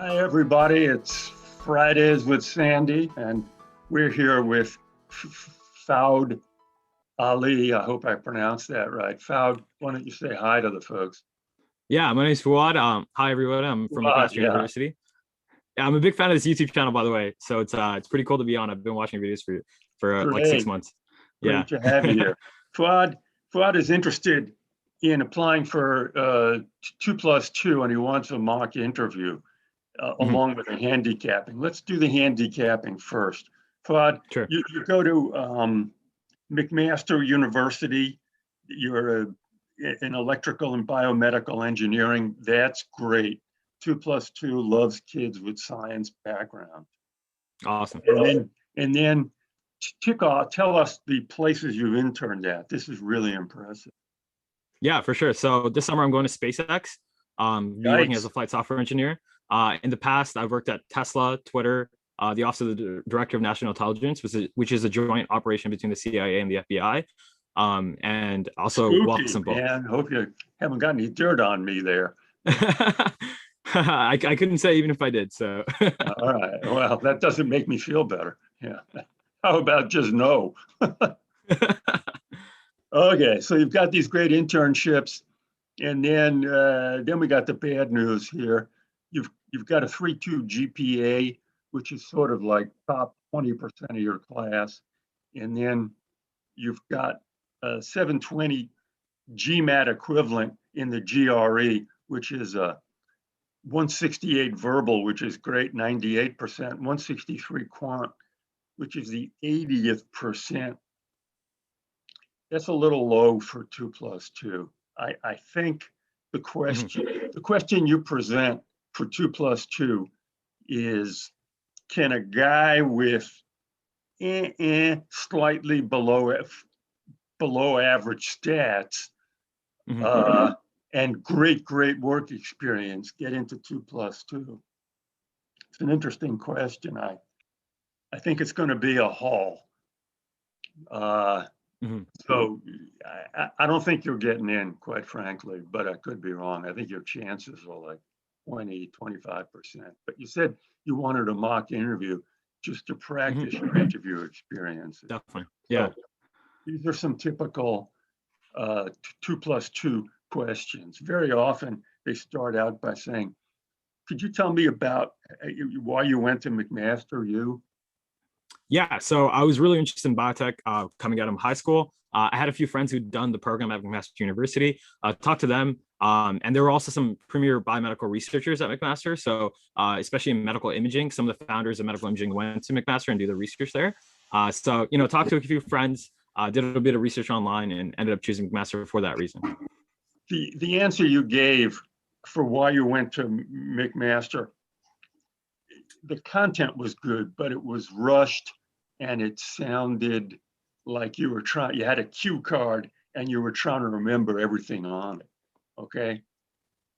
Hi, everybody. It's Fridays with Sandy, and we're here with Fuad Ali. I hope I pronounced that right. Fuad, why don't you say hi to the folks? Yeah, my name's Fuad. Hi everyone. I'm from Fuad, Mcmaster yeah, University. Yeah, I'm a big fan of this YouTube channel, by the way. So it's pretty cool to be on. I've been watching videos for like great. 6 months. Yeah. Great to have you here. Fuad, Fuad is interested in applying for 2+2, and he wants a mock interview Mhm. along with the handicapping. Let's do the handicapping first. Fuad, Sure. you go to Mcmaster University, you're in electrical and biomedical engineering. That's great. 2+2 loves kids with science background. Awesome. And then tell us the places you've interned at. This is really impressive. Yeah, for sure. So this summer I'm going to SpaceX. Be working as Yikes. a flight software engineer. In the past, I've worked at Tesla, Twitter, the Office of the Director of National Intelligence, which is a joint operation between the CIA and the FBI, and also Spooky, Wealthsimple. man. Hope you haven't got any dirt on me there. I couldn't say even if I did. So All right. Well, that doesn't make me feel better. Yeah. How about just no? Okay, so you've got these great internships, and then we got the bad news here. You've got a 3.2 GPA, which is sort of like top 20% of your class, and then you've got a 720 GMAT equivalent in the GRE, which is a 168 verbal, which is great, 98%, 163 quant, which is the 80th percent. That's a little low for 2+2. I think the question you present for 2+2 is, can a guy with slightly below average stats Mhm. and great work experience get into 2+2? It's an interesting question. I think it's going to be a haul. Mhm. So I don't think you're getting in, quite frankly, but I could be wrong. I think your chances are like 20-25%. But you said you wanted a mock interview just to practice Mhm. your interview experiences. Definitely. So Yeah. these are some typical 2+2 questions. Very often they start out by saying, could you tell me about why you went to Mcmaster, you? Yeah, so I was really interested in biotech coming out of high school. I had a few friends who'd done the program at McMaster University. Talked to them, and there were also some premier biomedical researchers at McMaster. So, especially in medical imaging, some of the founders of medical imaging went to McMaster and do the research there. So, talked to a few friends, did a little bit of research online, and ended up choosing McMaster for that reason. The answer you gave for why you went to McMaster, the content was good, but it was rushed and it sounded like you had a cue card and you were trying to remember everything on it. Okay,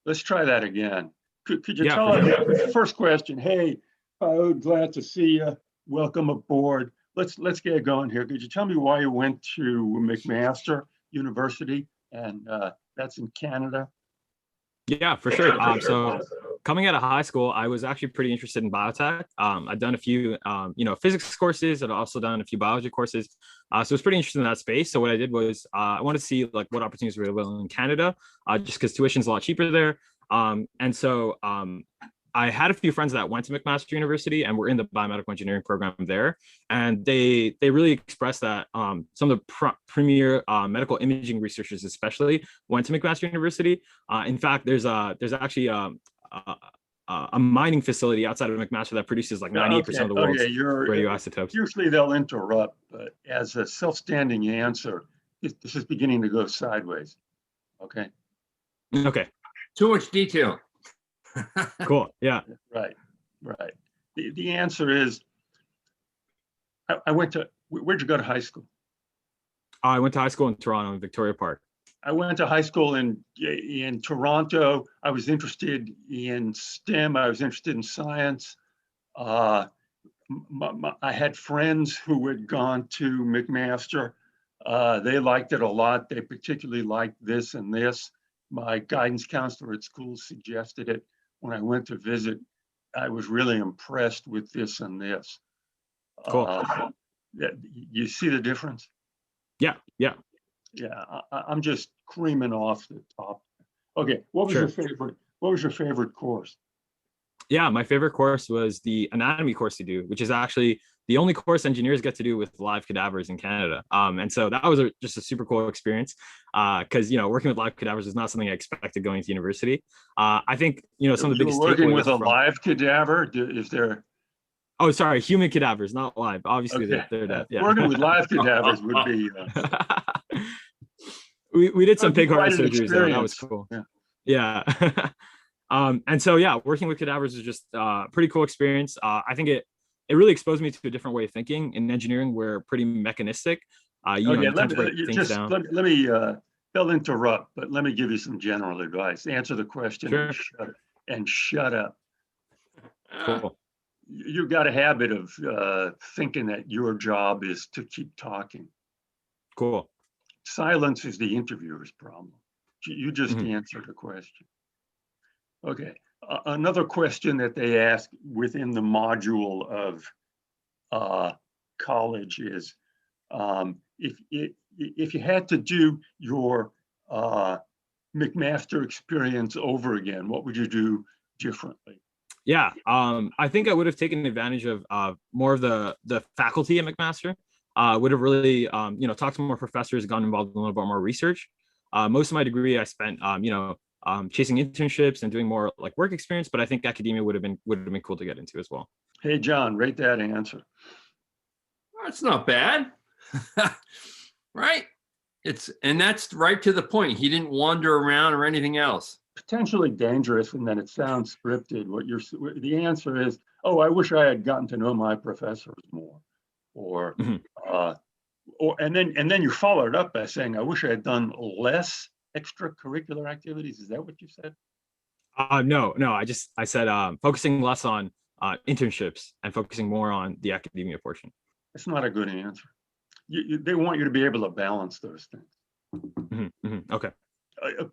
let's try that again. Could you Yeah, tell for sure. us, first question, hey, glad to see you. Welcome aboard. Let's get going here. Could you tell me why you went to McMaster University? And that's in Canada. Yeah, for sure. So coming out of high school, I was actually pretty interested in biotech. I'd done a few, physics courses. I'd also done a few biology courses. So I was pretty interested in that space. So what I did was I wanted to see like what opportunities were available in Canada, just because tuition's a lot cheaper there. And so I had a few friends that went to McMaster University and were in the biomedical engineering program there, and they really expressed that some of the premier medical imaging researchers, especially, went to McMaster University. In fact, there's actually a mining facility outside of McMaster that produces like 98% Okay, of the okay, world's radioisotopes. usually they'll interrupt, but as a self-standing answer, this is beginning to go sideways. Okay, Okay, Too much detail. cool. Yeah, right, right. The answer is, I went to, where'd you go to high school? I went to high school in Toronto, in Victoria Park. I went to high school in Toronto. I was interested in STEM. I was interested in science. Uh, I had friends who had gone to McMaster. They liked it a lot. They particularly liked this and this. My guidance counselor at school suggested it when I went to visit. I was really impressed with this and this. Cool. You see the difference? Yeah. Yeah, I'm just creaming off the top. Okay, what was your favorite? What was your favorite course? Yeah, my favorite course was the anatomy course to do, which is actually the only course engineers get to do with live cadavers in Canada. And so that was just a super cool experience because, working with live cadavers is not something I expected going to university. I think, some of the biggest takeaways. Working with a from live cadaver, is there? Oh, sorry, human cadavers, not live. Obviously, Okay. they're dead. Yeah. Working with live cadavers would be. We did some pig heart quite an surgeries though. That was experience. cool. Yeah. Yeah. And so working with cadavers is just a pretty cool experience. I think it really exposed me to a different way of thinking. In engineering, we're pretty mechanistic. You tend to break things down. Let me they'll interrupt, but let me give you some general advice. Answer the question Sure. and shut up. Cool. You've got a habit of thinking that your job is to keep talking. Cool. Silence is the interviewer's problem. You just answered the question. Okay. Another question that they ask within the module of college is, if you had to do your Mcmaster experience over again, what would you do differently? Yeah, I think I would have taken advantage of more of the faculty at Mcmaster. Would have really, talked to more professors, gotten involved in a little bit more research. Most of my degree I spent, chasing internships and doing more like work experience. But I think academia would have been cool to get into as well. Hey, John, rate that answer. That's not bad, right? And that's right to the point. He didn't wander around or anything else. Potentially dangerous, and then it sounds scripted. The answer is, oh, I wish I had gotten to know my professors more, or and then you follow it up by saying, I wish I had done less extracurricular activities. Is that what you said? No. I said focusing less on internships and focusing more on the academia portion. That's not a good answer. They want you to be able to balance those things. Okay.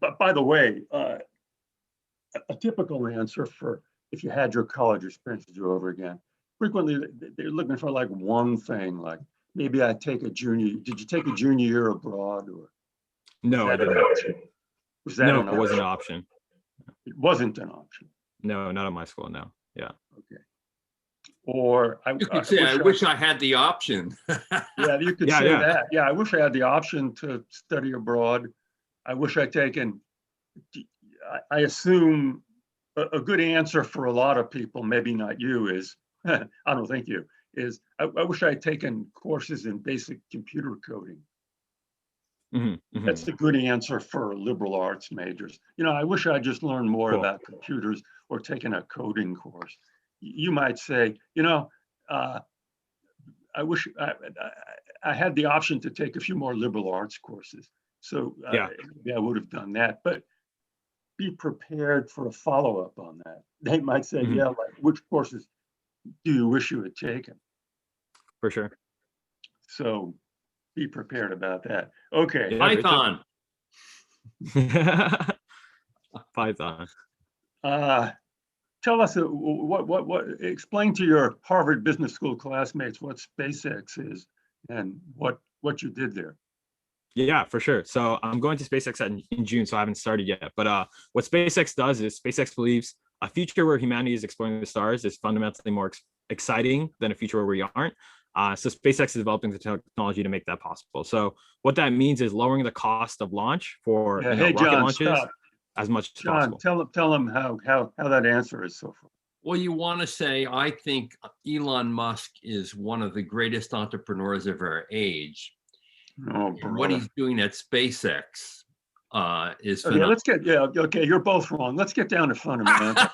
But by the way, a typical answer for if you had your college experience to do over again, frequently they're looking for like one thing, like maybe I'd take a junior. Did you take a junior year abroad, or? No, I didn't. Was that no, it wasn't an option. It wasn't an option. No, not at my school. No. Yeah. Okay. Or you could say, I wish I had the option. Yeah, you could say that. Yeah, I wish I had the option to study abroad. I wish I'd taken, I assume a good answer for a lot of people, maybe not you, is, I don't think you, is I wish I'd taken courses in basic computer coding. That's the good answer for liberal arts majors. I wish I just learned more about computers or taken a coding course. You might say, I wish I had the option to take a few more liberal arts courses. So maybe I would have done that, but be prepared for a follow-up on that. They might say, like, which courses do you wish you had taken? For sure. So be prepared about that. Okay. Python. Python. Tell us explain to your Harvard Business School classmates what SpaceX is and what you did there. Yeah, for sure. So I'm going to SpaceX in June, so I haven't started yet. But what SpaceX does is SpaceX believes a future where humanity is exploring the stars is fundamentally more exciting than a future where we aren't. So SpaceX is developing the technology to make that possible. So what that means is lowering the cost of launch for rocket launches as much as possible. Tell them how that answer is so far. Well, you want to say, I think Elon Musk is one of the greatest entrepreneurs of our age. Oh, what he's doing at SpaceX is phenomenal. Okay, you're both wrong. Let's get down to fundamentals.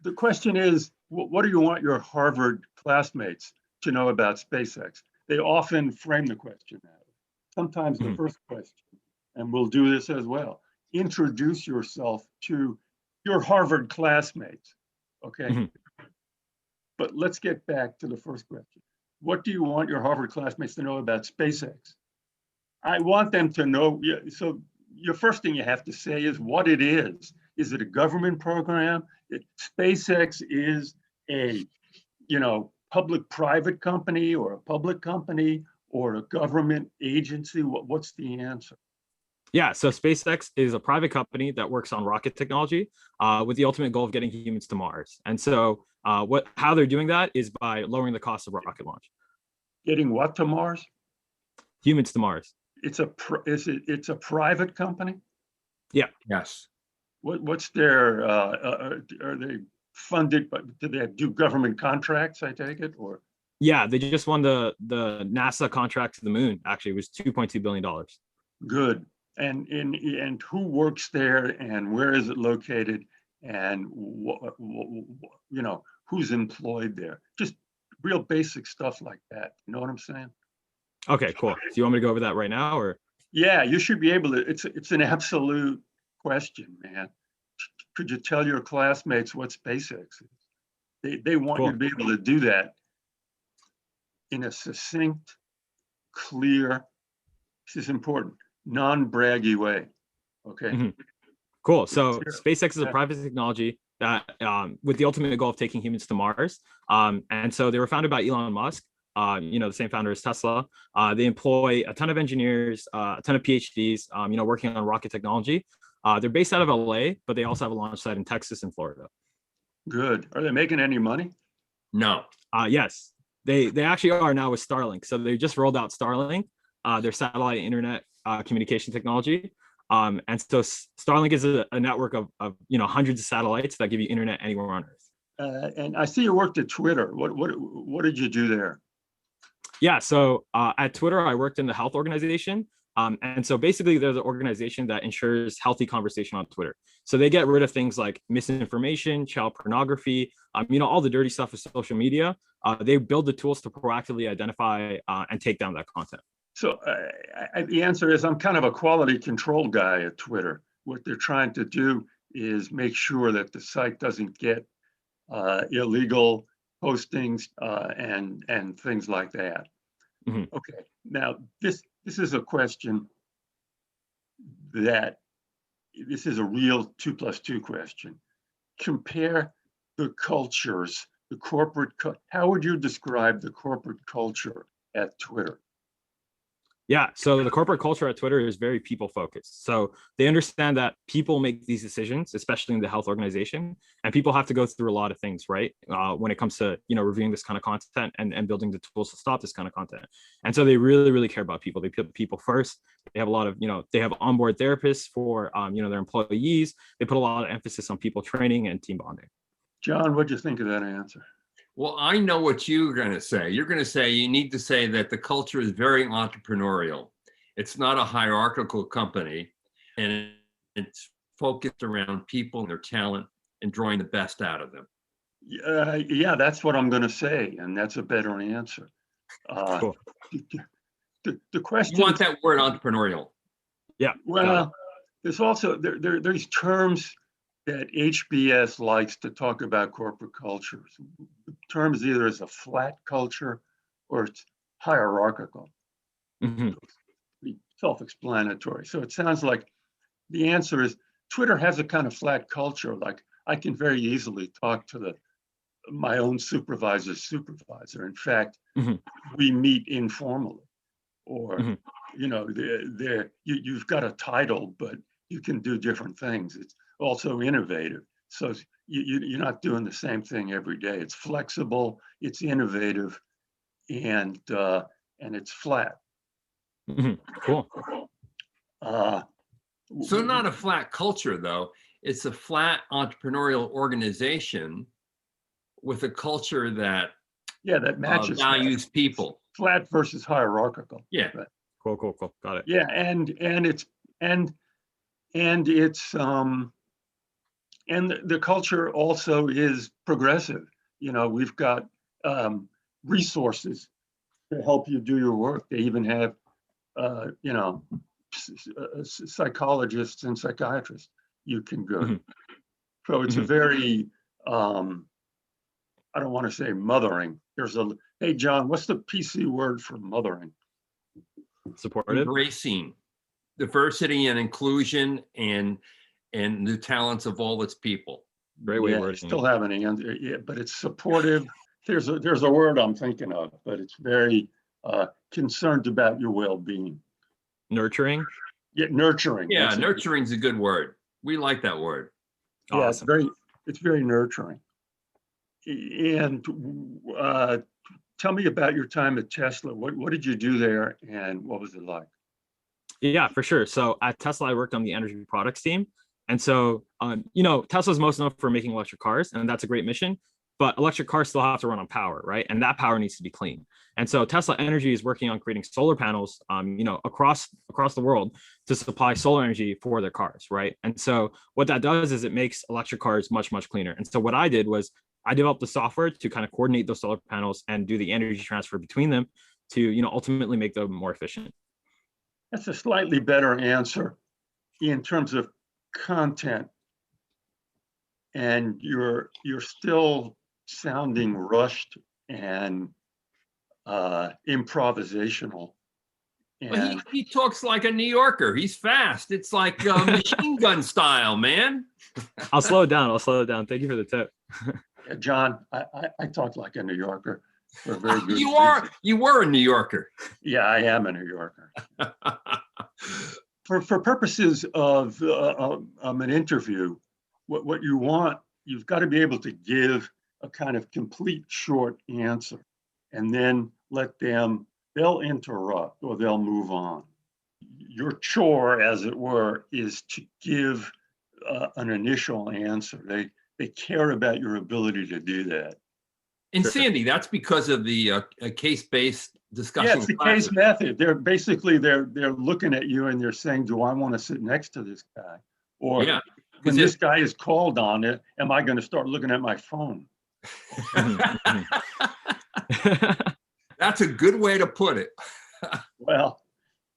The question is, what do you want your Harvard classmates to know about SpaceX? They often frame the question that way. Sometimes the first question, and we'll do this as well, introduce yourself to your Harvard classmates, okay? But let's get back to the first question. What do you want your Harvard classmates to know about SpaceX? I want them to know, so your first thing you have to say is what it is. Is it a government program? SpaceX is a, public-private company or a public company or a government agency? What's the answer? Yeah, so SpaceX is a private company that works on rocket technology with the ultimate goal of getting humans to Mars. And so how they're doing that is by lowering the cost of rocket launch. Getting what to Mars? Humans to Mars. It's a private company? Yeah. Yes. What's their, are they funded, but do they do government contracts, I take it, or? Yeah, they just won the NASA contract to the moon. Actually, it was $2.2 billion. Good. And who works there and where is it located and who's employed there? Just real basic stuff like that. You know what I'm saying? Okay, cool. So you want me to go over that right now, or? Yeah, you should be able to. It's an absolute question, man. Could you tell your classmates what SpaceX is? They want Cool. you to be able to do that in a succinct, clear, this is important, non-braggy way. Okay. Mm-hmm. Cool. So Sure. SpaceX is a private technology that with the ultimate goal of taking humans to Mars. And so they were founded by Elon Musk, the same founder as Tesla. They employ a ton of engineers, a ton of PhDs, working on rocket technology. They're based out of LA, but they also have a launch site in Texas and Florida. Good. Are they making any money? No. Yes, they actually are now with Starlink. So they just rolled out Starlink, their satellite internet communication technology. And so Starlink is a network of hundreds of satellites that give you internet anywhere on Earth. And I see you worked at Twitter. What did you do there? Yeah, so at Twitter, I worked in the health organization. And so basically, there's an organization that ensures healthy conversation on Twitter. So they get rid of things like misinformation, child pornography, all the dirty stuff with social media. They build the tools to proactively identify and take down that content. So the answer is I'm kind of a quality control guy at Twitter. What they're trying to do is make sure that the site doesn't get illegal postings and things like that. Mm-hmm. Okay, now this is a question this is a real 2 + 2 question. Compare the cultures, the corporate, how would you describe the corporate culture at Twitter? Yeah, so the corporate culture at Twitter is very people focused. So they understand that people make these decisions, especially in the health organization, and people have to go through a lot of things, right? When it comes to reviewing this kind of content and building the tools to stop this kind of content. And so they really, really care about people. They put people first. They have a lot of, they have onboard therapists for, their employees. They put a lot of emphasis on people training and team bonding. John, what'd you think of that answer? Well, I know what you're going to say. You're going to say you need to say that the culture is very entrepreneurial. It's not a hierarchical company, and it's focused around people and their talent and drawing the best out of them. Yeah, that's what I'm going to say, and that's a better answer. Cool. The question. You want that word entrepreneurial? Yeah. Well, there's also there's terms that HBS likes to talk about corporate cultures. The term is either as a flat culture or it's hierarchical. Mm-hmm. Self-explanatory. So it sounds like the answer is Twitter has a kind of flat culture. Like I can very easily talk to my own supervisor's supervisor. In fact, mm-hmm. we meet informally, or mm-hmm. you've got a title, but you can do different things. It's also innovative. So you're not doing the same thing every day. It's flexible, it's innovative, and it's flat. Mm-hmm. Cool. So not a flat culture, though. It's a flat entrepreneurial organization with a culture that that matches values people. Flat versus hierarchical. Yeah. Right. Cool. Got it. Yeah, and the culture also is progressive. We've got resources to help you do your work. They even have psychologists and psychiatrists you can go to. Mm-hmm. So it's a very I don't want to say mothering. Hey John, what's the PC word for mothering? Supportive. Embracing diversity and inclusion and the talents of all its people. Great way of I wording still it. haven't answered yet, but it's supportive. There's a word I'm thinking of, but it's very concerned about your well-being. Nurturing. Yeah, nurturing. Yeah, that's it. nurturing's a good word. We like that word. Yeah, Awesome. it's very nurturing. And tell me about your time at Tesla. What did you do there, and what was it like? Yeah, for sure. So at Tesla, I worked on the energy products team. And so, Tesla's most known for making electric cars, and that's a great mission. But electric cars still have to run on power, right? And that power needs to be clean. And so Tesla Energy is working on creating solar panels, across the world to supply solar energy for their cars, right? And so what that does is it makes electric cars much, much cleaner. And so what I did was I developed the software to kind of coordinate those solar panels and do the energy transfer between them to, ultimately make them more efficient. That's a slightly better answer in terms of content. And you're still sounding rushed and improvisational. Well, And he talks like a New Yorker. He's fast. It's like machine gun style, man. I'll slow it down. Thank you for the tip. John, I talk like a New Yorker for a very good You were a New Yorker. Yeah, I am a New Yorker. For purposes of an interview, what you want, you've got to be able to give a kind of complete short answer, and then they'll interrupt or they'll move on. Your chore, as it were, is to give an initial answer. They care about your ability to do that. And Sure. Sandy, that's because of the case-based discussion. Yeah, it's the case method. They're looking at you and they're saying, do I want to sit next to this guy? Or Yeah, when this guy is called on it, am I going to start looking at my phone? That's a good way to put it. Well,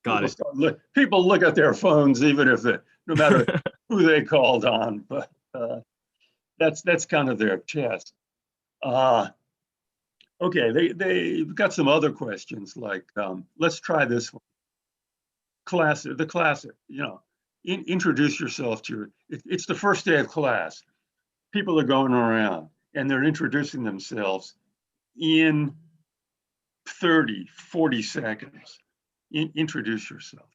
Got it. People look at their phones, even if no matter who they called on, but that's kind of their test. Okay, they've got some other questions like, let's try this one. The classic, introduce yourself to it's the first day of class. People are going around and they're introducing themselves in 30, 40 seconds. Introduce yourself.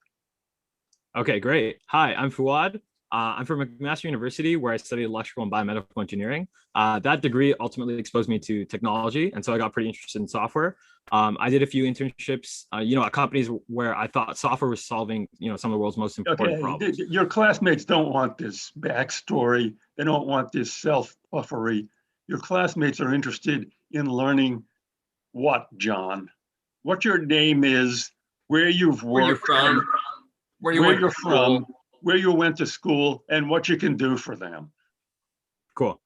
Okay, great. Hi, I'm Fuad. I'm from Mcmaster University, where I studied electrical and biomedical engineering. That degree ultimately exposed me to technology, and so I got pretty interested in software. I did a few internships, at companies where I thought software was solving, some of the world's most important problems. Your classmates don't want this backstory. They don't want this self-puffery. Your classmates are interested in learning what, John? What your name is, where you've worked, Where you're from, where you're from, where you went to school, and what you can do for them. Cool.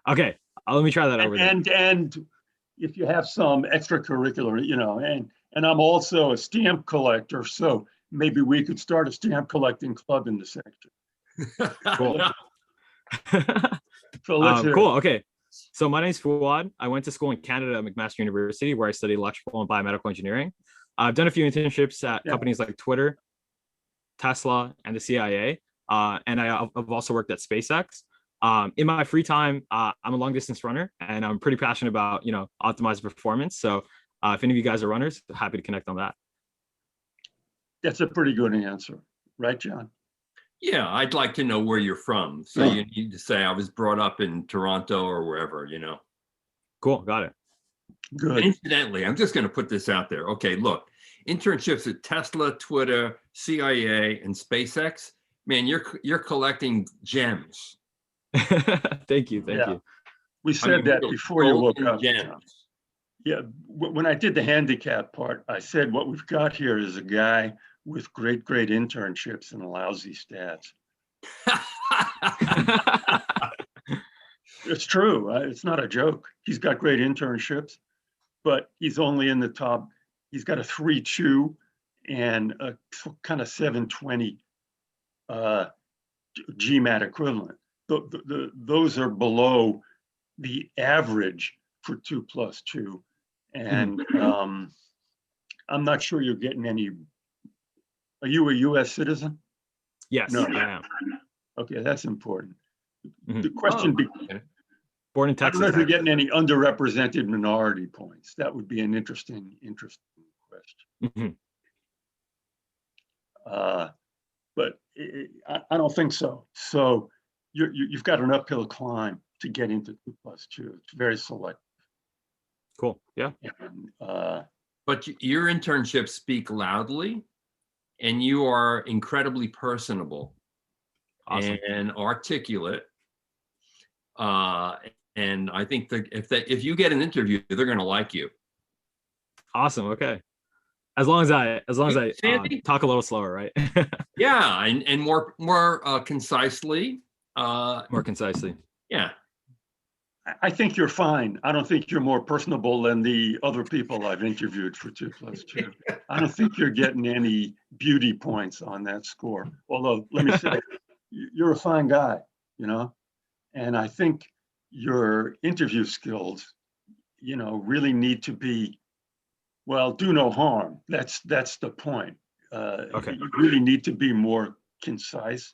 Okay, let me try that over there. And if you have some extracurricular, and I'm also a stamp collector, so maybe we could start a stamp collecting club in the section. Cool. So let's hear cool. Okay. So my name is Fuad. I went to school in Canada at Mcmaster University, where I studied electrical and biomedical engineering. I've done a few internships at companies like Twitter, Tesla, and the CIA. And I've also worked at SpaceX. In my free time, I'm a long distance runner, and I'm pretty passionate about, optimizing performance. So if any of you guys are runners, happy to connect on that. That's a pretty good answer, right, John? Yeah, I'd like to know where you're from. So you need to say I was brought up in Toronto or wherever, Cool, got it. Good. And incidentally, I'm just going to put this out there. Okay, look, internships at Tesla, Twitter, CIA, and SpaceX. Man, you're collecting gems. Thank you. We said that before you woke up. Gems. Yeah, when I did the handicap part, I said what we've got here is a guy with great internships and lousy stats. It's true. It's not a joke. He's got great internships, but he's only in the top. He's got a 3.2 and a kind of 720 GMAT equivalent. Those are below the average for 2+2. And I'm not sure you're getting any. Are you a U.S. citizen? Yes, No. I am. Okay, that's important. The question, born in I don't Texas. know if you're getting any underrepresented minority points. That would be an interesting question. But I don't think so. So you've got an uphill climb to get into 2+2. It's very selective. Cool. Yeah. And, But your internships speak loudly, and you are incredibly personable. Awesome. And articulate. And I think that if you get an interview, they're going to like you. Awesome. Okay. As long as I talk a little slower, right? Yeah, and more concisely. More concisely. Yeah. I think you're fine. I don't think you're more personable than the other people I've interviewed for 2+2. I don't think you're getting any beauty points on that score. Although, let me say, you're a fine guy, you know, and I think your interview skills, you know, really need to be, well, do no harm. That's the point. Okay. You really need to be more concise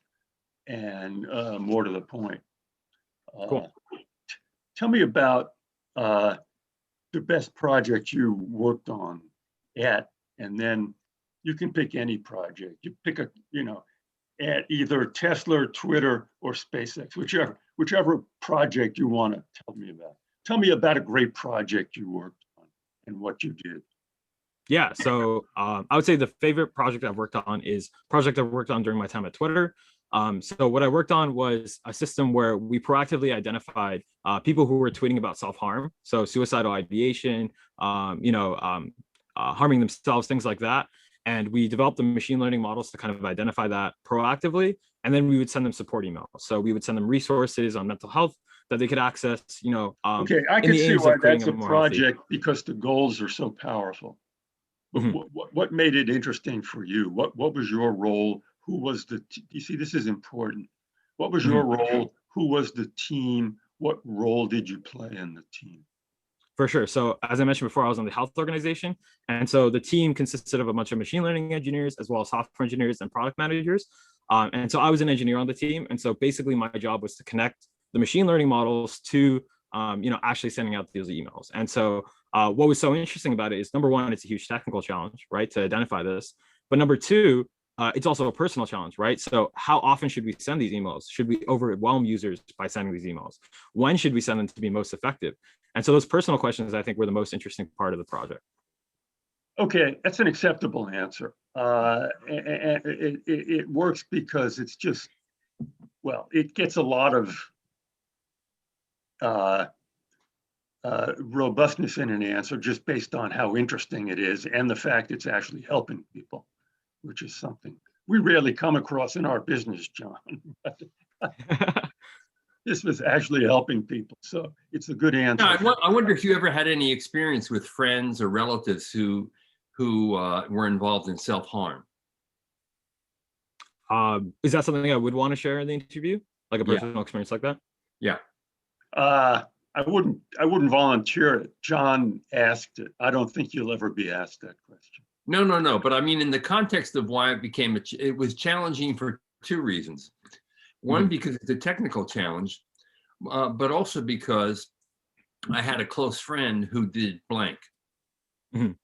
and more to the point. Cool. Tell me about the best project you worked on and then you can pick any project. You pick at either Tesla, Twitter, or SpaceX, whichever project you want to tell me about. Tell me about a great project you worked on and what you did. Yeah, so I would say the favorite project I've worked on is a project I worked on during my time at Twitter. So what I worked on was a system where we proactively identified people who were tweeting about self-harm, so suicidal ideation, harming themselves, things like that. And we developed the machine learning models to kind of identify that proactively. And then we would send them support emails. So we would send them resources on mental health that they could access, okay, I can see why that's a project because the goals are so powerful. But what made it interesting for you? What was your role? Who was you see, this is important. What was your role? Who was the team? What role did you play in the team? For sure. So as I mentioned before, I was on the health organization. And so the team consisted of a bunch of machine learning engineers, as well as software engineers and product managers. And so I was an engineer on the team. And so basically my job was to connect the machine learning models to, actually sending out those emails. And so what was so interesting about it is, number one, it's a huge technical challenge, right, to identify this. But number two, it's also a personal challenge, right? So how often should we send these emails? Should we overwhelm users by sending these emails? When should we send them to be most effective? And so those personal questions, I think, were the most interesting part of the project. Okay, that's an acceptable answer. It works because it's just, well, it gets a lot of robustness in an answer just based on how interesting it is and the fact it's actually helping people, which is something we rarely come across in our business, John. This was actually helping people, so it's a good answer. No, I wonder if you ever had any experience with friends or relatives who were involved in self-harm. Is that something I would want to share in the interview, like a personal experience like that? Yeah. I wouldn't volunteer it. John asked it. I don't think you'll ever be asked that question. No. But I mean, in the context of why it was challenging for two reasons. One, because it's a technical challenge, but also because I had a close friend who did blank. Let's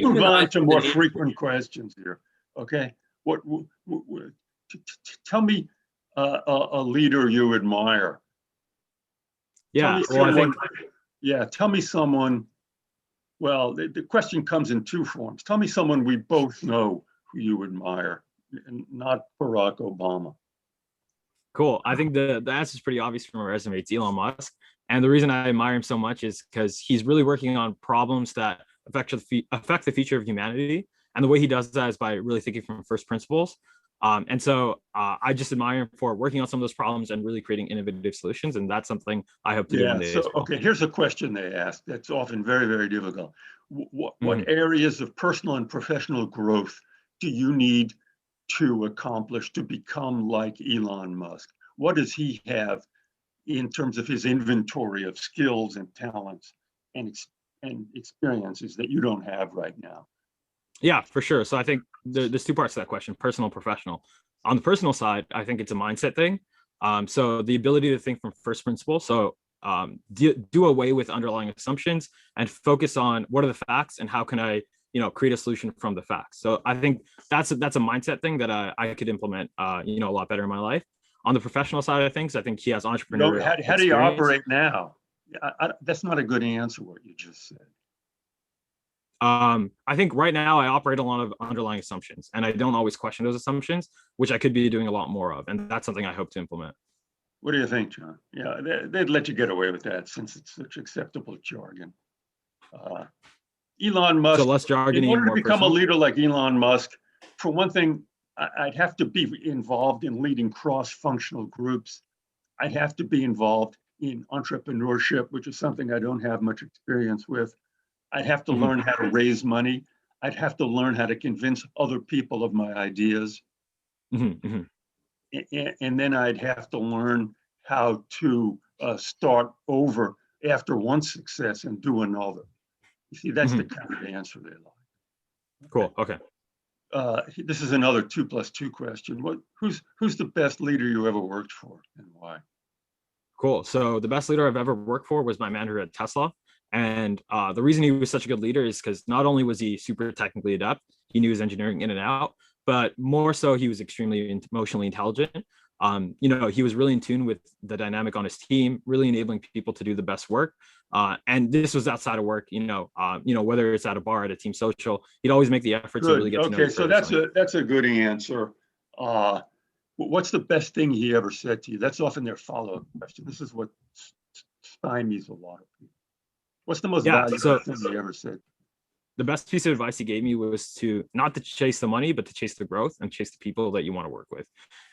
move on to more frequent questions here. Okay, tell me a leader you admire. Yeah, tell me someone. Well, the question comes in two forms. Tell me someone we both know who you admire, not Barack Obama. Cool. I think the answer is pretty obvious from my resume. It's Elon Musk. And the reason I admire him so much is because he's really working on problems that affect the future of humanity. And the way he does that is by really thinking from first principles. And so I just admire him for working on some of those problems and really creating innovative solutions. And that's something I hope to do one day as well. Okay, here's a question they ask that's often very, very difficult. What areas of personal and professional growth do you need to accomplish to become like Elon Musk? What does he have in terms of his inventory of skills and talents and experiences that you don't have right now? Yeah, for sure. So I think there's two parts to that question: personal, professional. On the personal side, I think it's a mindset thing. So the ability to think from first principle. So do away with underlying assumptions and focus on what are the facts and how can I, create a solution from the facts. So I think that's a mindset thing that I could implement, a lot better in my life. On the professional side of things, I think he has entrepreneurial. How do you operate now? That's not a good answer, what you just said. I think right now I operate a lot of underlying assumptions, and I don't always question those assumptions, which I could be doing a lot more of, and that's something I hope to implement. What do you think, John? Yeah, they'd let you get away with that since it's such acceptable jargon. Elon Musk, so less jargon, in order to become personal. a leader like Elon Musk, for one thing, I'd have to be involved in leading cross-functional groups. I'd have to be involved in entrepreneurship, which is something I don't have much experience with. I'd have to learn how to raise money. I'd have to learn how to convince other people of my ideas. And then I'd have to learn how to start over after one success and do another. You see, that's the kind of answer they like. Cool. Okay. This is another 2+2 question. Who's the best leader you ever worked for and why? Cool. So the best leader I've ever worked for was my manager at Tesla. And the reason he was such a good leader is because not only was he super technically adept, he knew his engineering in and out, but more so he was extremely emotionally intelligent. He was really in tune with the dynamic on his team, really enabling people to do the best work. And this was outside of work, whether it's at a bar, at a team social, he'd always make the effort to really get to know. Okay, so that's a good answer. What's the best thing he ever said to you? That's often their follow-up question. This is what stymies a lot of people. What's the most valuable thing he ever said? The best piece of advice he gave me was not to chase the money, but to chase the growth and chase the people that you want to work with.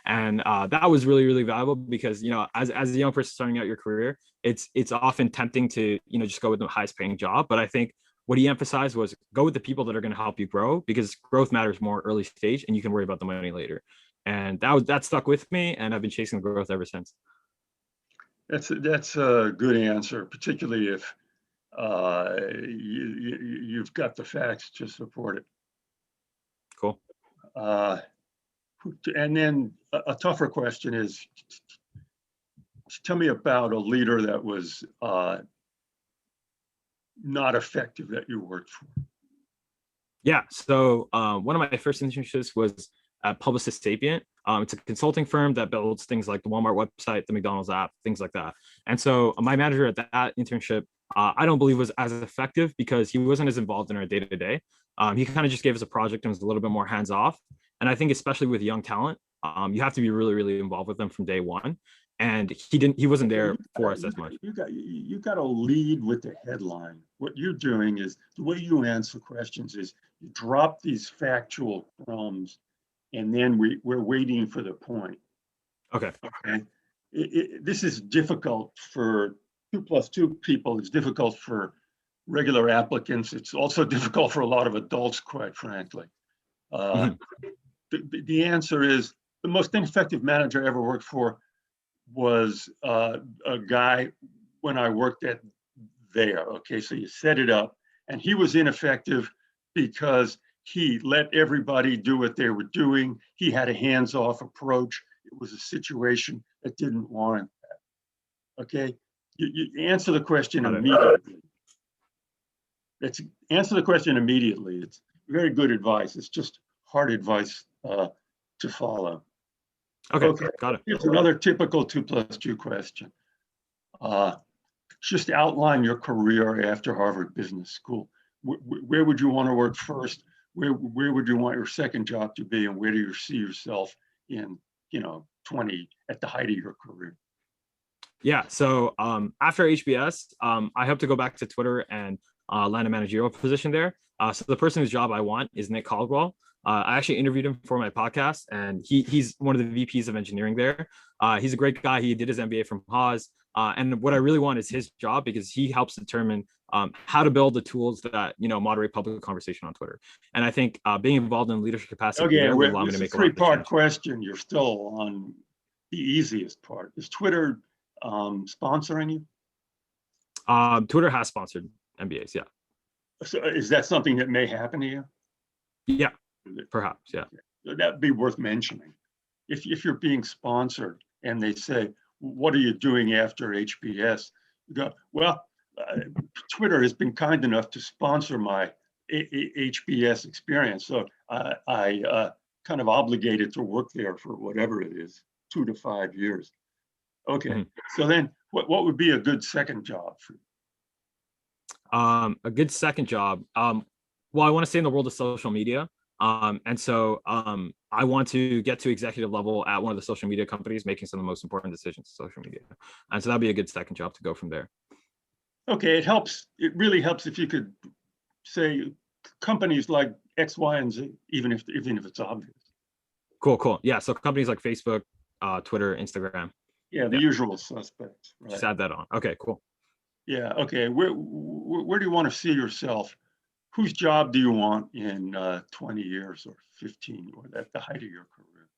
And that was really, really valuable because, as a young person starting out your career, it's often tempting to, just go with the highest paying job. But I think what he emphasized was go with the people that are going to help you grow, because growth matters more early stage and you can worry about the money later. And that stuck with me, and I've been chasing the growth ever since. That's a good answer, particularly if you've got the facts to support it. Cool. And then a tougher question is, tell me about a leader that was not effective that you worked for. Yeah. So one of my first internships was at Publicist Sapient. It's a consulting firm that builds things like the Walmart website, the McDonald's app, things like that. And so my manager at that internship, I don't believe was as effective because he wasn't as involved in our day-to-day. He kind of just gave us a project and was a little bit more hands-off. And I think especially with young talent, you have to be really, really involved with them from day one. And he wasn't there for us as much. You got to lead with the headline. What you're doing is, the way you answer questions is you drop these factual crumbs, and then we're waiting for the point. Okay. This is difficult for 2+2 people. It's difficult for regular applicants. It's also difficult for a lot of adults, quite frankly. The answer is, the most ineffective manager I ever worked for was a guy when I worked at there. Okay, so you set it up, and he was ineffective because he let everybody do what they were doing. He had a hands-off approach. It was a situation that didn't warrant that. Okay, you answer the question immediately. Answer the question immediately. It's very good advice. It's just hard advice to follow. Okay, got it. Here's another typical 2+2 question. Just outline your career after Harvard Business School. Where would you want to work first? Where would you want your second job to be? And where do you see yourself in, 20 at the height of your career? Yeah. So after HBS, I hope to go back to Twitter and land a managerial position there. So the person whose job I want is Nick Caldwell. I actually interviewed him for my podcast, and he's one of the VPs of engineering there. He's a great guy. He did his MBA from Haas. And what I really want is his job, because he helps determine how to build the tools that, moderate public conversation on Twitter. And I think being involved in leadership capacity there will allow me to make a three-part question. You're still on the easiest part. Is Twitter sponsoring you? Twitter has sponsored MBAs, yeah. So is that something that may happen to you? Yeah, Perhaps, yeah. That'd be worth mentioning. If you're being sponsored and they say, what are you doing after HBS? You go, well, Twitter has been kind enough to sponsor my HBS experience. So I kind of obligated to work there for whatever it is, 2 to 5 years. Okay, so then what would be a good second job for you? A good second job. Well, I want to stay in the world of social media. And so I want to get to executive level at one of the social media companies, making some of the most important decisions in social media. And so that'd be a good second job to go from there. Okay, it helps. It really helps if you could say companies like X, Y, and Z, even if it's obvious. Cool. Yeah. So companies like Facebook, Twitter, Instagram. Yeah, the usual suspects. Right. Just add that on. Okay, cool. Yeah. Okay. Where do you want to see yourself? Whose job do you want in 20 years or 15 or at the height of your career?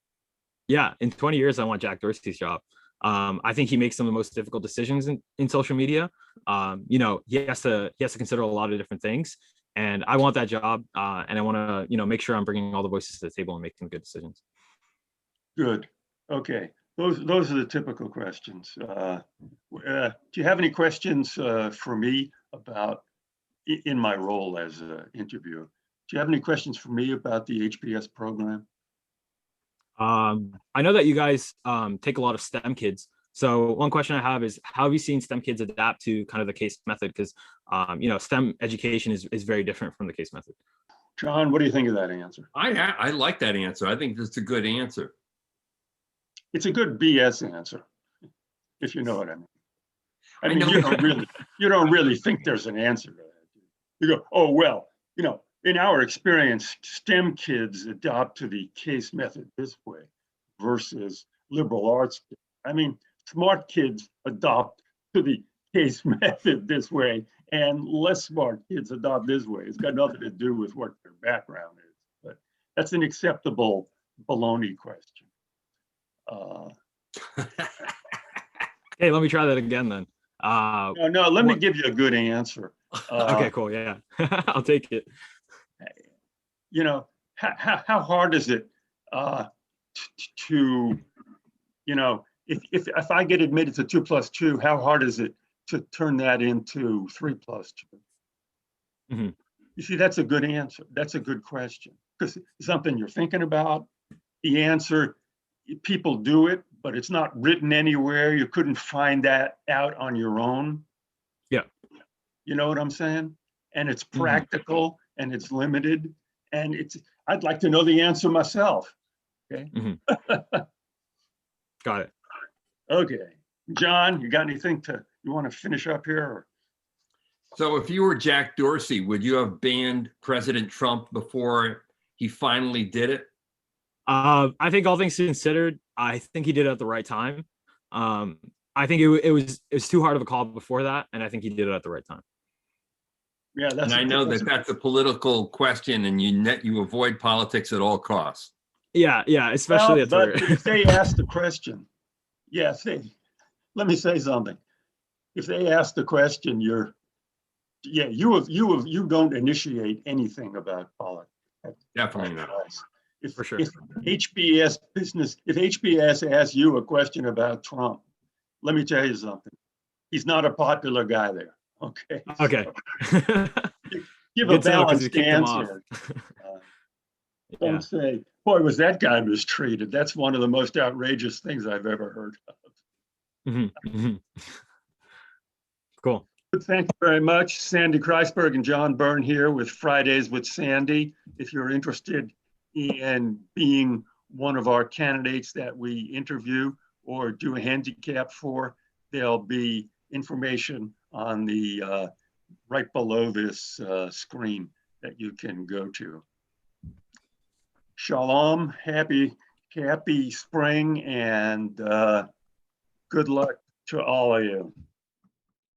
Yeah, in 20 years, I want Jack Dorsey's job. I think he makes some of the most difficult decisions in social media. He has to consider a lot of different things, and I want that job. And I want to, make sure I'm bringing all the voices to the table and making good decisions. Good. Okay. Those are the typical questions. Do you have any questions for me about in my role as an interviewer? Do you have any questions for me about the HBS program? I know that you guys take a lot of STEM kids. So one question I have is, how have you seen STEM kids adapt to kind of the case method? Because STEM education is very different from the case method. John, what do you think of that answer? I like that answer. I think that's a good answer. It's a good BS answer, if you know what I mean. I mean, you don't really think there's an answer to that. You go, oh, well, in our experience, STEM kids adopt to the case method this way versus liberal arts. I mean, smart kids adopt to the case method this way, and less smart kids adopt this way. It's got nothing to do with what their background is, but that's an acceptable baloney question. Hey, let me try that again then. No, let me give you a good answer. Okay, cool. Yeah, I'll take it. How hard is it to, if I get admitted to 2 + 2, how hard is it to turn that into 3 + 2? Mm-hmm. You see, that's a good answer. That's a good question, because it's something you're thinking about. The answer, people do it, but it's not written anywhere. You couldn't find that out on your own. Yeah. You know what I'm saying? And it's practical and it's limited. And I'd like to know the answer myself. Okay. Got it. Okay. John, you got anything you want to finish up here? Or? So if you were Jack Dorsey, would you have banned President Trump before he finally did it? I think all things considered, I think he did it at the right time. I think it was too hard of a call before that, and I think he did it at the right time. Yeah, and I know that's a political question, and you avoid politics at all costs. Yeah, especially but if they ask the question, let me say something. If they ask the question, you don't initiate anything about politics. Definitely not. For sure. If HBS asks you a question about Trump, let me tell you something. He's not a popular guy there. Okay. Okay. So give a balanced answer. Don't say, boy, was that guy mistreated. That's one of the most outrageous things I've ever heard of. Cool. Thank you very much. Sandy Kreisberg and John Byrne here with Fridays with Sandy. If you're interested in being one of our candidates that we interview or do a handicap for, there'll be information on the right below this screen that you can go to. Shalom, happy spring, and good luck to all of you.